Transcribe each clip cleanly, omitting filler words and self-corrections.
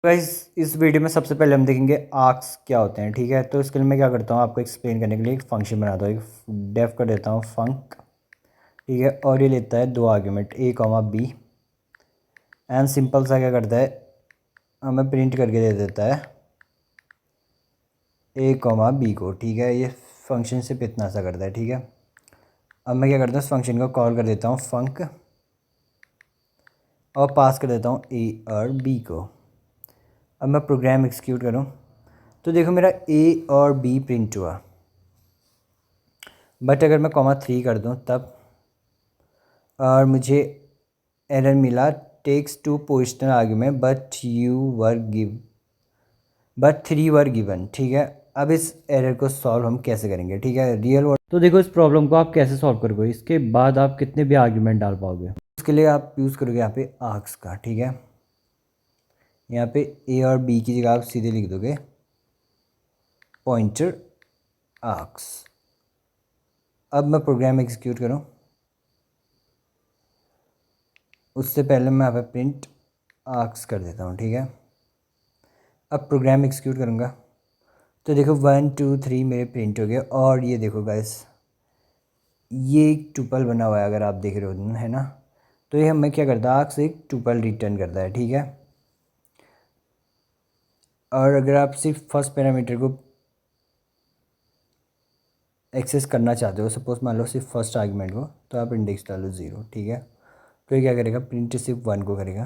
Guys इस video में सबसे पहले हम देखेंगे आर्क्स क्या होते हैं। ठीक है, तो इसके लिए मैं क्या करता हूँ, आपको एक्सप्लेन करने के लिए एक फंक्शन बनाता हूँ। एक डेफ कर देता हूँ फंक। ठीक है, और ये लेता है दो argument a comma b and simple सा क्या करता है, हमें प्रिंट करके दे देता है a कॉमा बी को। ठीक है, ये फंक्शन सिर्फ इतना सा करता है। ठीक है, अब मैं क्या करता हूँ, इस फंक्शन को कॉल कर देता हूँ फंक और पास कर देता हूँ a और b को। अब मैं प्रोग्राम एग्जीक्यूट करूँ तो देखो मेरा a और b प्रिंट हुआ, बट अगर मैं कॉमा 3 कर दूँ तब, और मुझे एरर मिला takes two positional argument but 3 were given. ठीक है, अब इस एरर को सॉल्व हम कैसे करेंगे। ठीक है, रियल वर्ल्ड तो देखो इस प्रॉब्लम को आप कैसे सॉल्व करोगे, इसके बाद आप कितने भी आर्ग्यूमेंट डाल पाओगे। उसके लिए आप यूज़ करोगे यहाँ पे आर्क्स का। ठीक है, यहाँ पे ए और बी की जगह आप सीधे लिख दोगे पॉइंटर आर्क्स। अब मैं प्रोग्राम एग्जीक्यूट करूँ उससे पहले मैं यहाँ पे प्रिंट आर्क्स कर देता हूँ। ठीक है, अब प्रोग्राम एग्जीक्यूट करूँगा तो देखो 1 2 3 मेरे प्रिंट हो गए। और ये देखो गाइस, ये एक टुपल बना हुआ है, अगर आप देख रहे हो है ना, तो ये हमें क्या करता है, आर्क्स एक टुपल रिटर्न करता है। ठीक है, और अगर आप सिर्फ फर्स्ट पैरामीटर को एक्सेस करना चाहते हो, सपोज मान लो सिर्फ फर्स्ट आर्गुमेंट को, तो आप इंडेक्स डालो 0। ठीक है, तो ये क्या करेगा, प्रिंट सिर्फ 1 को करेगा,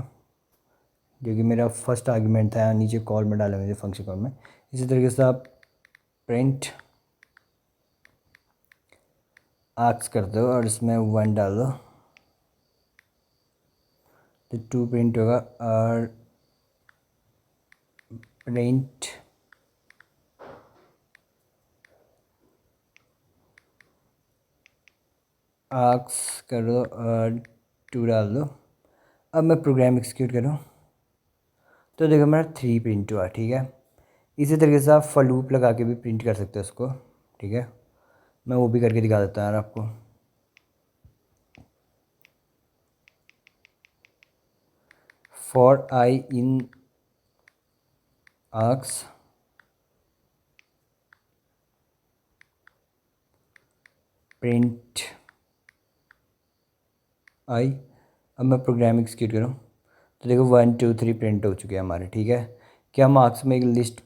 जो कि मेरा फर्स्ट आर्गुमेंट था, नीचे कॉल में डाला मेरे फंक्शन कॉल में। इसी तरीके से आप प्रिंट आर्क्स कर दो और इसमें 1 डाल दो तो 2 प्रिंट होगा। और प्रिंट आर्क्स कर दो और 2 डाल दो। अब मैं प्रोग्राम एग्जीक्यूट करूँ तो देखो मेरा 3 प्रिंट हुआ। ठीक है, इसी तरीके से आप फॉर लूप लगा के भी प्रिंट कर सकते हो उसको। ठीक है, मैं वो भी करके दिखा देता हूँ यार आपको। For i in args print i. अब मैं प्रोग्राम एग्जीक्यूट करूँ तो देखो 1 2 3 प्रिंट हो चुके हैं हमारे। ठीक है, क्या हम आर्क्स में एक लिस्ट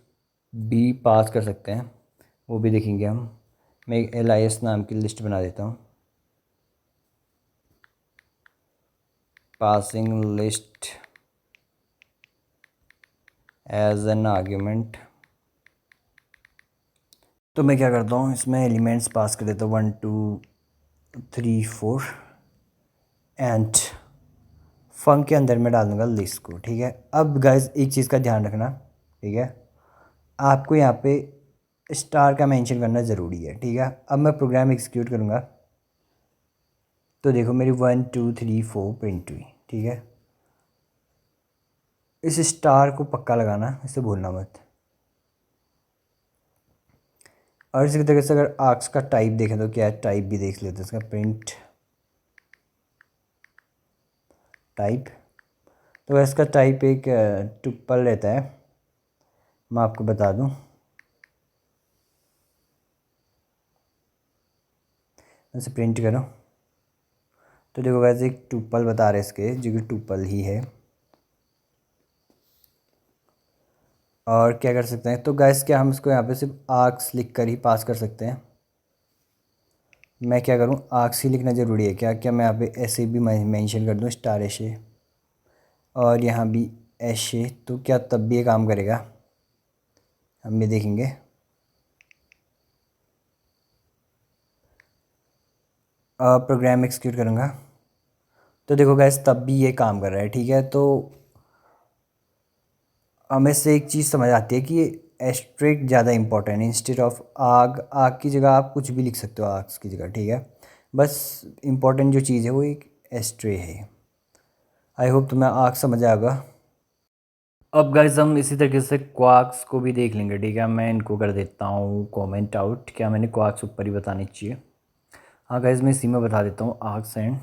भी पास कर सकते हैं, वो भी देखेंगे हम। मैं एक LIS नाम की लिस्ट बना देता हूँ, passing list as an argument. तो मैं क्या करता हूँ, इसमें एलिमेंट्स पास कर देता हूँ 1 2 3 4 एंड फंक के अंदर मैं डाल दूँगा लिस्ट को। ठीक है, अब गाइस एक चीज़ का ध्यान रखना। ठीक है, आपको यहाँ पे स्टार का मेंशन करना ज़रूरी है। ठीक है, अब मैं प्रोग्राम एग्जीक्यूट करूँगा तो देखो मेरी 1 2 3 4 प्रिंट हुई। ठीक है, इस स्टार को पक्का लगाना, इसे भूलना मत। और इसी तरीके से अगर आर्क्स का टाइप देखें तो क्या है, टाइप भी देख लेते हैं इसका, प्रिंट टाइप। तो इसका टाइप एक टुप्पल रहता है, मैं आपको बता दूं। इसे प्रिंट करो तो देखो वैसे एक टुप्पल बता रहे इसके, जो कि टुप्पल ही है। और क्या कर सकते हैं, तो गैस क्या हम इसको यहाँ पे सिर्फ आर्क्स लिख कर ही पास कर सकते हैं। मैं क्या करूँ, आर्क्स ही लिखना ज़रूरी है क्या, क्या मैं यहाँ पे ऐसे भी मेंशन कर दूँ स्टार ऐसे, और यहाँ भी ऐसे, तो क्या तब भी ये काम करेगा, हम भी देखेंगे। प्रोग्राम एक्सिक्यूट करूँगा तो देखो गैस तब भी ये काम कर रहा है। ठीक है, तो हमें से एक चीज़ समझ आती है कि एस्ट्रिक ज़्यादा इंपॉर्टेंट है, इंस्टेड ऑफ आग। आग की जगह आप कुछ भी लिख सकते हो आग्स की जगह। ठीक है, बस इम्पोर्टेंट जो चीज़ है वो एक एस्ट्रे है। आई होप तुम्हें आग समझ आएगा। अब गाइज हम इसी तरीके से क्वार्क्स को भी देख लेंगे। ठीक है, मैं इनको कर देता हूँ कमेंट आउट, क्या मैंने क्वार्क्स ऊपर ही बतानी चाहिए। हाँ गाइज, मैं इसी में बता देता हूँ आर्क्स एंड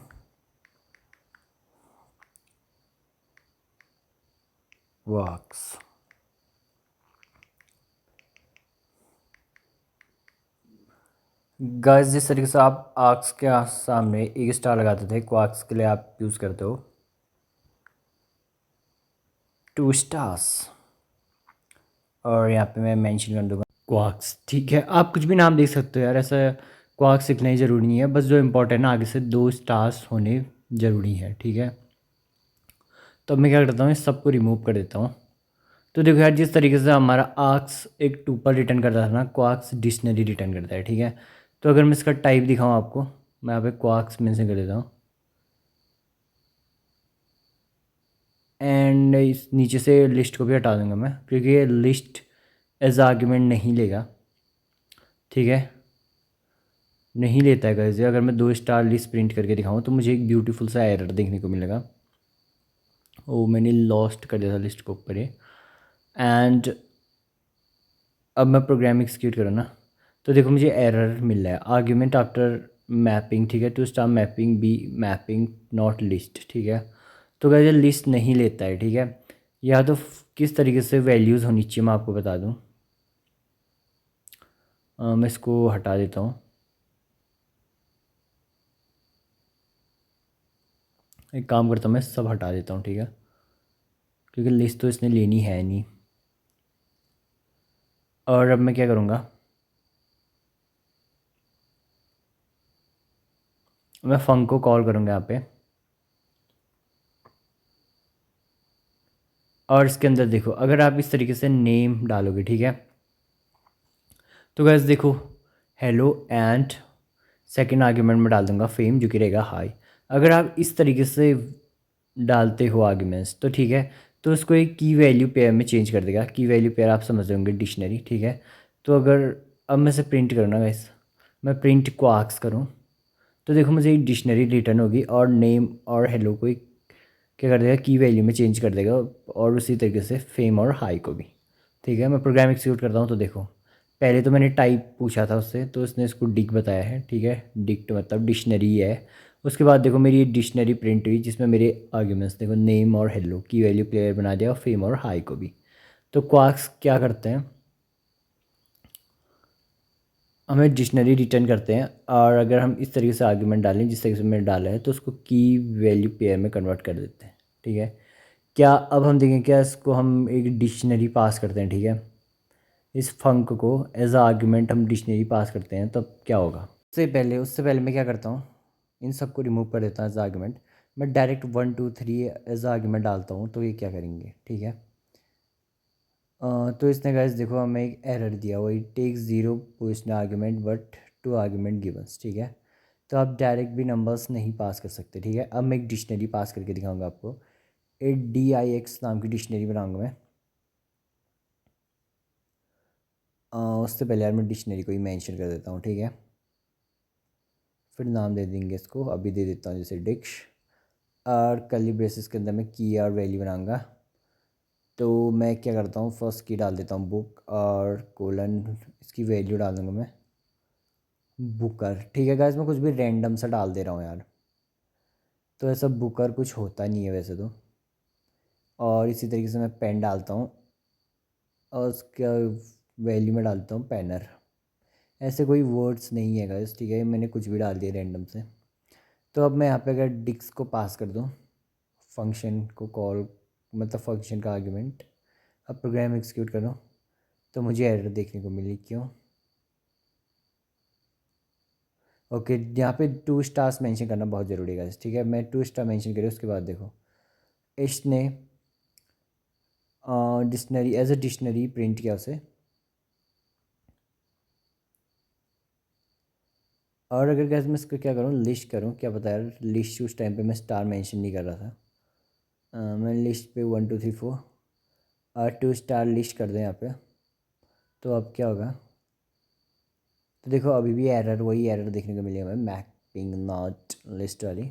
क्वार्क्स। गाइस जिस तरीके से आप आर्क्स के सामने एक स्टार लगाते थे, क्वार्क्स के लिए आप यूज़ करते हो 2 स्टार्स। और यहाँ पे मैं मेंशन कर दूंगा क्वार्क्स। ठीक है, आप कुछ भी नाम देख सकते हो यार, ऐसा क्वार्क्स लिखना ही ज़रूरी नहीं है, बस जो इम्पोर्टेंट है आगे से 2 स्टार्स होने ज़रूरी है। ठीक है, तो अब मैं क्या करता हूँ, इस सबको रिमूव कर देता हूँ। तो देखो यार, जिस तरीके से हमारा आर्क्स एक टूपल रिटर्न करता था ना, क्वार्क्स डिक्शनरी रिटर्न करता है। ठीक है, तो अगर मैं इसका टाइप दिखाऊँ आपको, मैं यहाँ पे क्वार्क्स मेंशन कर देता हूँ एंड इस नीचे से लिस्ट को भी हटा दूंगा मैं, क्योंकि ये लिस्ट एज आर्ग्यूमेंट नहीं लेगा। ठीक है, नहीं लेता है गाइस। अगर मैं 2 स्टार लिस्ट प्रिंट करके दिखाऊँ तो मुझे एक ब्यूटीफुल सा एरर देखने को मिलेगा। ओ, मैंने लॉस्ट कर दिया था लिस्ट को ऊपर ही। एंड अब मैं प्रोग्राम एग्जीक्यूट करूँ ना, तो देखो मुझे एरर मिल रहा है, आर्ग्यूमेंट आफ्टर मैपिंग। ठीक है, two star mapping b mapping not list. ठीक है, तो गाइस ये लिस्ट नहीं लेता है। ठीक है, या तो किस तरीके से वैल्यूज़ होनी चाहिए मैं आपको बता दूँ। मैं इसको हटा देता हूँ, एक काम करता हूँ, मैं सब हटा देता हूँ। ठीक है, क्योंकि लिस्ट तो इसने लेनी है नहीं। और अब मैं क्या करूँगा, मैं फंक को कॉल करूँगा यहाँ पे, और इसके अंदर देखो अगर आप इस तरीके से नेम डालोगे, ठीक है, तो गैस देखो हेलो एंड सेकंड आर्ग्यूमेंट में डाल दूंगा फेम, जो कि रहेगा हाई। अगर आप इस तरीके से डालते हो आर्ग्यूमेंट्स तो ठीक है, तो उसको एक की वैल्यू पेयर में चेंज कर देगा। की वैल्यू पेयर आप समझ रहे होंगे, डिक्शनरी। ठीक है, तो अगर अब मैं इसे प्रिंट करूँ ना गैस, मैं प्रिंट को आस्क करूँ, तो देखो मुझे एक डिक्शनरी रिटर्न होगी और नेम और हेलो को एक क्या कर देगा, की वैल्यू में चेंज कर देगा, और उसी तरीके से फेम और हाई को भी। ठीक है, मैं प्रोग्राम एक्सिक्यूट करता हूँ तो देखो पहले तो मैंने टाइप पूछा था उससे, तो उसने इसको डिक बताया है। ठीक है, डिक्ट मतलब डिक्शनरी है। उसके बाद देखो मेरी डिक्शनरी प्रिंट हुई, जिसमें मेरे आर्ग्यूमेंट्स देखो नेम और हेलो की वैल्यू प्लेयर बना दिया, और फेम और हाई को भी। तो क्वार्क्स क्या करते हैं, हमें डिक्शनरी रिटर्न करते हैं, और अगर हम इस तरीके से आर्ग्यूमेंट डालें जिस तरीके से मैंने डाला है, तो उसको की वैल्यू पेयर में कन्वर्ट कर देते हैं। ठीक है, क्या अब हम देखें, क्या इसको हम एक डिक्शनरी पास करते हैं। ठीक है, इस फंक को एज आ आर्ग्यूमेंट हम डिक्शनरी पास करते हैं, तब क्या होगा। उससे पहले मैं क्या करता हूँ, इन सबको रिमूव कर देता हूँ एज आर्ग्यूमेंट। मैं डायरेक्ट 1 2 3 एज आर्ग्यूमेंट डालता हूँ, तो ये क्या करेंगे। ठीक है, तो इसने गाइस देखो हमें एक एरर दिया हुआ, it takes 0 position argument but 2 argument givens. ठीक है, तो आप डायरेक्ट भी नंबर्स नहीं पास कर सकते। ठीक है, अब मैं एक डिक्शनरी पास करके दिखाऊंगा आपको, एक DIX नाम की डिक्शनरी बनाऊंगा मैं। उससे पहले यार मैं डिक्शनरी को ही मेंशन कर देता हूँ। ठीक है, फिर नाम दे देंगे इसको, अभी दे देता हूँ जैसे डिक्श, और कर्ली ब्रेसेस के अंदर मैं की और वैल्यू बनाऊंगा। तो मैं क्या करता हूँ, फर्स्ट की डाल देता हूँ बुक, और कोलन इसकी वैल्यू डाल दूँगा मैं बुकर। ठीक है गाइस, मैं कुछ भी रैंडम सा डाल दे रहा हूँ यार, तो ऐसा बुकर कुछ होता नहीं है वैसे तो। और इसी तरीके से मैं पेन डालता हूँ, और उसका वैल्यू में डालता हूँ पैनर। ऐसे कोई वर्ड्स नहीं है गाइस। ठीक है, मैंने कुछ भी डाल दिया रैंडम से। तो अब मैं यहाँ पे अगर डिक्स को पास कर दूँ, फंक्शन को कॉल मतलब फंक्शन का आर्ग्यूमेंट, अब प्रोग्राम एग्जीक्यूट करूँ, तो मुझे एरर देखने को मिली। क्यों? ओके, यहाँ पे 2 स्टार्स मेंशन करना बहुत ज़रूरी है। ठीक है, मैं 2 स्टार मेंशन करूँ, उसके बाद देखो इसने dictionary as a dictionary print किया उसे। और अगर गैस मैं इसको क्या करूँ, लिस्ट करूँ, क्या पता यार लिस्ट उस टाइम पे मैं स्टार मेंशन नहीं कर रहा था। मैं लिस्ट पे 1 2 3 4 और 2 स्टार लिस्ट कर दें यहाँ पे, तो अब क्या होगा, तो देखो अभी भी एरर, वही एरर देखने को मिली हमें, मैपिंग नॉट लिस्ट वाली।